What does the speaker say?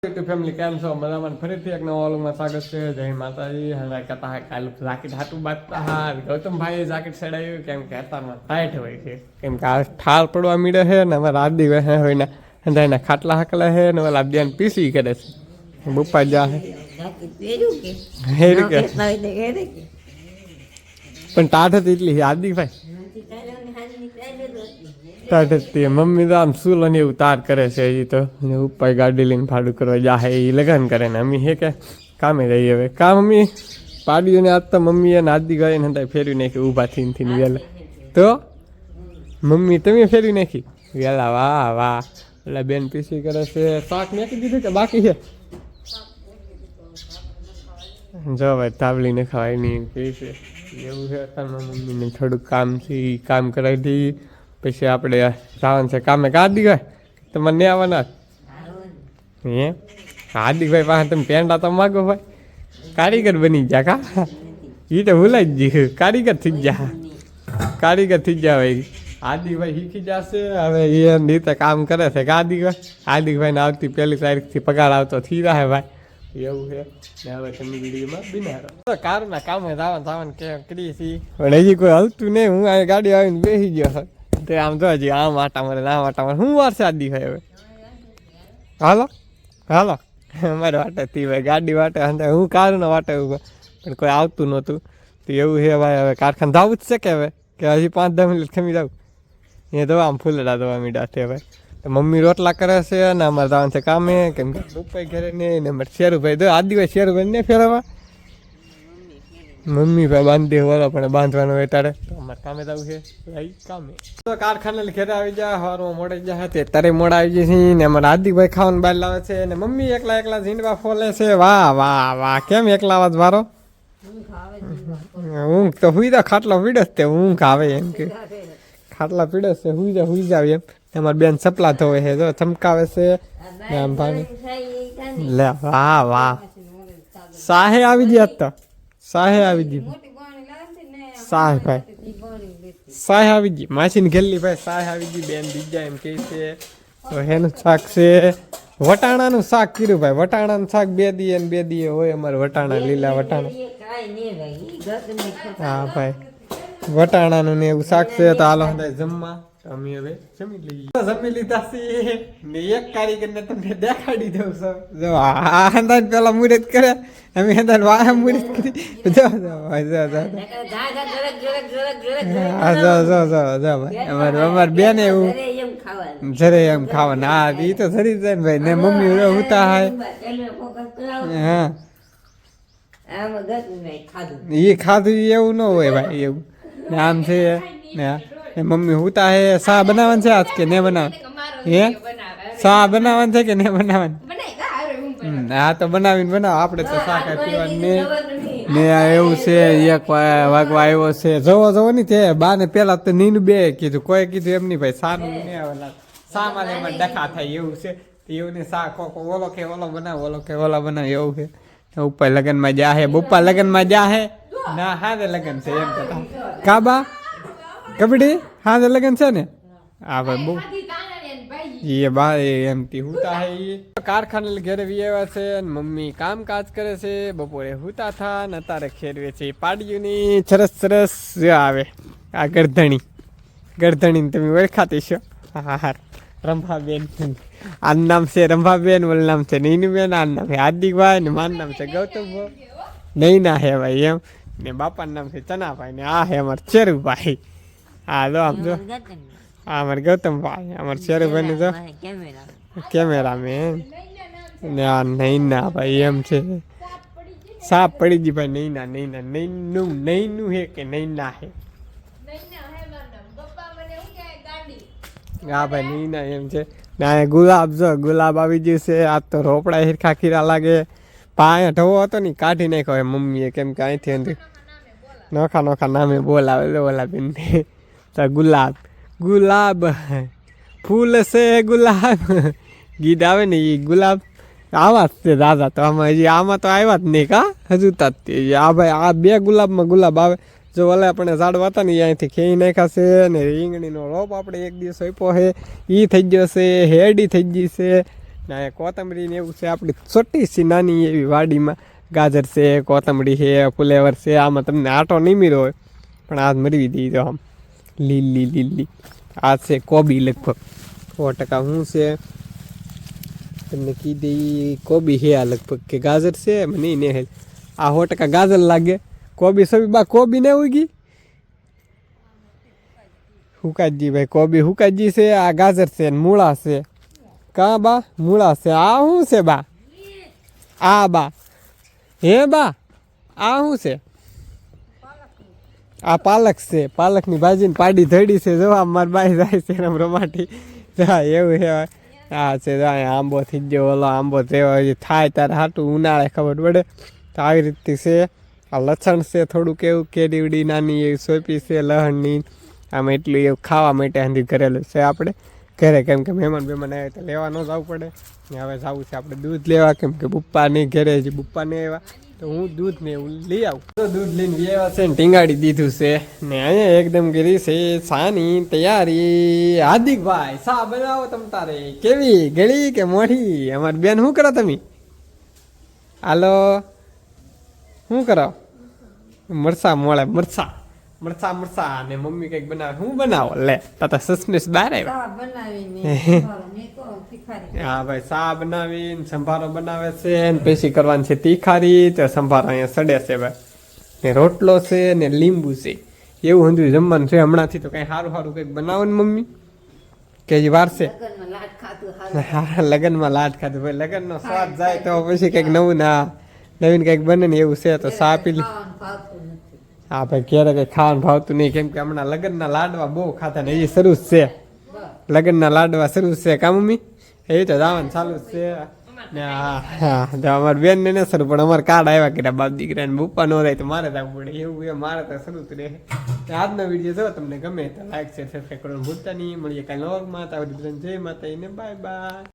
YouTube family કેમ છો મજામાં ફરીથી એક નવા ઓલુમાં સ્વાગત છે જય માતાજી હવે કહેતા હા કાલ જાકેટ હાટું બાંધતા હા ગૌતમભાઈ જાકેટ ચડાવ્યું કેમ કે અત્યારમાં ટાઈટ હોય છે કેમ કે આ ઠાર પડવા મીડે છે ને અમારા રાત દિવસ હોય ને એના ખાટલા હાકલા છે ને ઓલા બેન પીસી કરે છે બપ્પા જા હેરું કે પણ ટાઢ હતી એટલી હાર્દિકભાઈ મમ્મી તો આમ સુલો ને એવું તાર કરે છે એ તો ઉપર ગાડી લઈને ભાડું કરવા જાહે એ લગન કરે ને અમી હે કે કામે રહી હવે કા મમ્મી પાડ્યું ને આજ તો મમ્મી એને આદિ ગઈ ને ફેરવી નાખી ઊભા થઈને વેલા તો મમ્મી તમે ફેરવી નાખી વેલા વાહ વાહ એટલે બેન પીસી કરે છે શાક નાખી દીધું કે બાકી છે જો ભાઈ તાવલીને ખવાય નહીં કે છે એવું છે અત્યારમાં મમ્મીને થોડુંક કામ છે એ કામ કરાવી દઈએ પછી આપણે જવાનું છે કામે કાદી ભાઈ તમારે નહીં આવવાના હે હાર્દિકભાઈ પાસે તમે પેંડા તો માગો ભાઈ કારીગર બની જા કા એ તો ભૂલાઈ જ ગયું કારીગર થઈ જા કારીગર થઈ જા ભાઈ હાર્દિકભાઈ શીખી જશે હવે એ રીતે કામ કરે છે હાર્દિકભાઈને આવતી પહેલી તારીખથી પગાર આવતો થઈ રહે ભાઈ એવું છે ને હવે તમે વિડીયોમાં બિનારો કારના કામે જવાનું કે કરીએ છીએ પણ હજી કોઈ હલતું નહીં હું આ ગાડી આવીને બેસી ગયો તે આમ તો હજી આમ આટા મારે ના આટા મારે શું વાર શાદી હોય હવે હાલો હાલો અમારે વાટેથી ભાઈ ગાડી વાટે હું કારના વાટે પણ કોઈ આવતું નહોતું તો એવું છે ભાઈ હવે કારખાને જવું જ છે કે હવે કે હજી 5-10 મિનિટ ખમી જાઉં એ તો આમ ફૂલડા દવા મીડા છે ભાઈ તો મમ્મી રોટલા કરે છે ને અમારે જવાનું છે કામે કેમ કે પપ્પા ઘરે નહીં ને અમારે શેરુભાઈ તો આદિભાઈ શેરુભાઈ ને ફેરવવા મમ્મી ભાઈ બાંધી વાળો પણ બાંધવાનું હોય ત્યારે તો અમારે કામે જવું છે કામે તો કારખાને ઘરે આવી જાય સવારમાં મોડે જાય તે તારે મોડા આવી જાય છે ને અમારે હાર્દિકભાઈ ખાવાનું બહાર લાવે છે ને મમ્મી એકલા ઝીંડવા ફોલે છે વાહ વાહ વાહ કેમ એકલા આવાજ મારો ઊંઘ તો હુઈ જા ખાટલો પીડે તે ઊંઘ આવે એમ કે ખાટલા પીડે છે હુઈ જાવ એમ તમારે બેન સપલા ધોવે છે જો ચમકાવે છે ને આમ પાણી લે વાહ વાહ સાહે આવી ગયા તો સાહે આવી ગઈ સાહે ભાઈ સાહે આવી ગઈ માસીને ગેલી ભાઈ સાહે આવી ગઈ બેન બીજા એમ કે છે તો એનું શાક છે વટાણાનું શાક કર્યું ભાઈ વટાણાનું શાક 2 દીએ ને 2 દીએ હોય અમારે વટાણા લીલા વટાણા હા ભાઈ વટાણાનું ને એવું શાક છે તો હાલો જમવા અમે હવે જમી લીધા છે ને એક કારીગરને તમને દેખાડી દઉં છું જો આ હંદાન પેલા મુહૂર્ત કરે અમે હંદાન વાહ મુહૂર્ત કરી જો અમાર બેન એવું જરે એમ ખાવાનું હા એ તો સરી જાય ને ભાઈ ને મમ્મી ઉતા હાય હા એ ખાધું એવું ન હોય ભાઈ એવું ને આમ છે ને મમ્મી હુતા હે શા બનાવવાનું છે આજ કે ને બનાવવાનું હે શા બનાવવાનું છે કે ને બનાવવાનું હા તો બનાવીને બનાવો આપણે તો શાક પીવાનું ને એવું છે એક વાગવા આવ્યો છે જવો નહીં તે બાને પેલા તો નીનું બે કીધું કોઈ કીધું એમ નહીં ભાઈ સાનું ને શામાં એમાં ડખા થાય એવું છે એવું ને શા ઓલો કે ઓલો બનાવ ઓલો કે ઓલા બનાવ એવું છે ઉપર લગ્નમાં જાહે બપ્પા લગ્નમાં જાહે ના હા લગ્ન છે એમ કહેતા કાબા કબડ્ડી હા લગન છે ને હા ભાઈ બહુ એ ભાઈ એમથી હુતા હે કારખાને ઘરે આવ્યા છે મમ્મી કામકાજ કરે છે બપોરે હુતા થા ને અત્યારે ખેરવે છે પાડીઓની સરસ આવે આ ગરધણી તમે ઓળખાતી છો હા રંભાબેન આનું નામ છે રંભાબેન ઓલું નામ છે નૈનુબેન આનું નામ છે હાર્દિકભાઈ ને મારું નામ છે ગૌતમભાઈ નૈના હે ભાઈ એમ ને બાપાનું નામ છે ચનાભાઈ ને આ હે અમારે ચેરુભાઈ હા જો આમ જો હા અમારે ગૌતમભાઈ અમારે શેરુભાઈ ને જો કેમેરામેન ને આ નૈના ભાઈ એમ છે સાપ પડી ગઈ ભાઈ નૈનું હે કે નૈના હે હા ભાઈ નૈના એમ છે ને ગુલાબ જો ગુલાબ આવી ગયું છે આ તો રોપડા હિરખા ખીરા લાગે પાયા ઢવો હતો ને કાઢી નાખ્યો મમ્મીએ કેમ કે અહીંથી અંદર નોખા નામે બોલાવે ઓલા બેન તો ગુલાબ ફૂલ છે ગુલાબ ગીત આવે ને એ ગુલાબ આવા જ છે દાદા તો આમાં તો આવ્યા જ નહીં કા હજુ તક આ ભાઈ આ 2 ગુલાબમાં ગુલાબ આવે જો ઓલે આપણે ઝાડવા હતા ને અહીંથી ખેઈ નાખાશે ને રીંગણીનો રોપ આપણે એક દિવસ આપ્યો છે એ થઈ ગયો છે હેડી થઈ ગઈ છે ને અહીંયા કોથમરી ને એવું છે આપણી છોટી સી નાની એવી વાડીમાં ગાજર છે, કોથમરી છે, ફુલેવર છે. આમાં તમને આટો નહીં મીરો હોય પણ આજ મરવી દીધો આમ લીલી લીલી. આ છે કોબી લગભગ 100% શું છે તમને કીધી કોબી છે આ લગભગ કે ગાજર છે મને નહીં હે. આ 100% ગાજર લાગે. કોબી સબી બા કોબી ને ઉગી હુકાજી ભાઈ કોબી હુકાજી છે. આ ગાજર છે ને મૂળા છે. કા બા મૂળા છે. આ શું છે બા? આ બા હે બા આ શું છે? આ પાલક છે. પાલકની ભાજીને પાડી ધડી છે. જોવા મારી બાઈ જાય છે એમ રમાટી એવું છે. હા છે આંબો થઈ ગયો. ઓલો આંબો થાય ત્યારે હાટું ઉનાળે ખબર પડે તો આવી રીતે છે. આ લસણ છે થોડુંક એવું કેરીવડી નાની એવી સોંપી છે લહણની. આમાં એટલું એવું ખાવા માટે હંધી કરેલું છે આપણે ઘરે, કેમ કે મહેમાન આવે તો લેવા ન જવું પડે. હવે જવું છે આપણે દૂધ લેવા, કેમ કે બુપ્પાની ઘરે જ બુપ્પાને આવ્યા તો હું દૂધ ને એવું લઈ આવું. તો દૂધ લઈને આવ્યા છે ને ટીંગાડી દીધું છે ને અહીંયા એકદમ કરી છે સાની તૈયારી. હાર્દિકભાઈ સા બનાવો તમ તારે કેવી ગળી કે મોઢી? અમારી બેન શું કરો તમે? હાલો શું કરો? મરસા મળે મરસા મરસા મરસા ને મમ્મી કઈક બનાવે. શું બનાવો લે તાતા સસનેસ બહાર આવ્યા. હા ભાઈ સા બનાવીને સંભારો બનાવે છે ને પછી કરવાની છે તીખારી. તો સંભારો અહીંયા સડે છે ભાઈ ને રોટલો છે ને લીંબુ છે. એવું હંધું જમવાનું છે હમણાંથી. તો કઈ સારું સારું કંઈક બનાવો ને મમ્મી કે હજી વાર છે. લગ્નમાં લાડ ખાધું ભાઈ. લગ્નનો સ્વાદ જાય તો પછી કંઈક નવું ના નવીન કંઈક બને ને એવું છે. તો સા પી લી. હા ભાઈ ક્યારે કંઈ ખાવાનું ભાવતું નહીં, કેમ કે હમણાં લગ્નના લાડવા બહુ ખાતા ને એ શરૂ જ છે. લગ્નના લાડવા શરૂ છે કા મમ્મી? એ તો જવાનું ચાલુ જ છે ને. હા અમારી બેન ને શરૂ પણ અમારે કાર્ડ આવ્યા કર્યા બાપ દીકરાને બુપ્પા ન રહે તો મારે જવું પડે એવું એ મારે તો શરૂ જ રહે. આજનો વિડીયો જો તમને ગમે તો લાઈક શેર સબસ્ક્રાઈબ કરવાનું ભૂલતા નહીં. મળીએ કાલે નવા માં. જય માતા બાય બાય.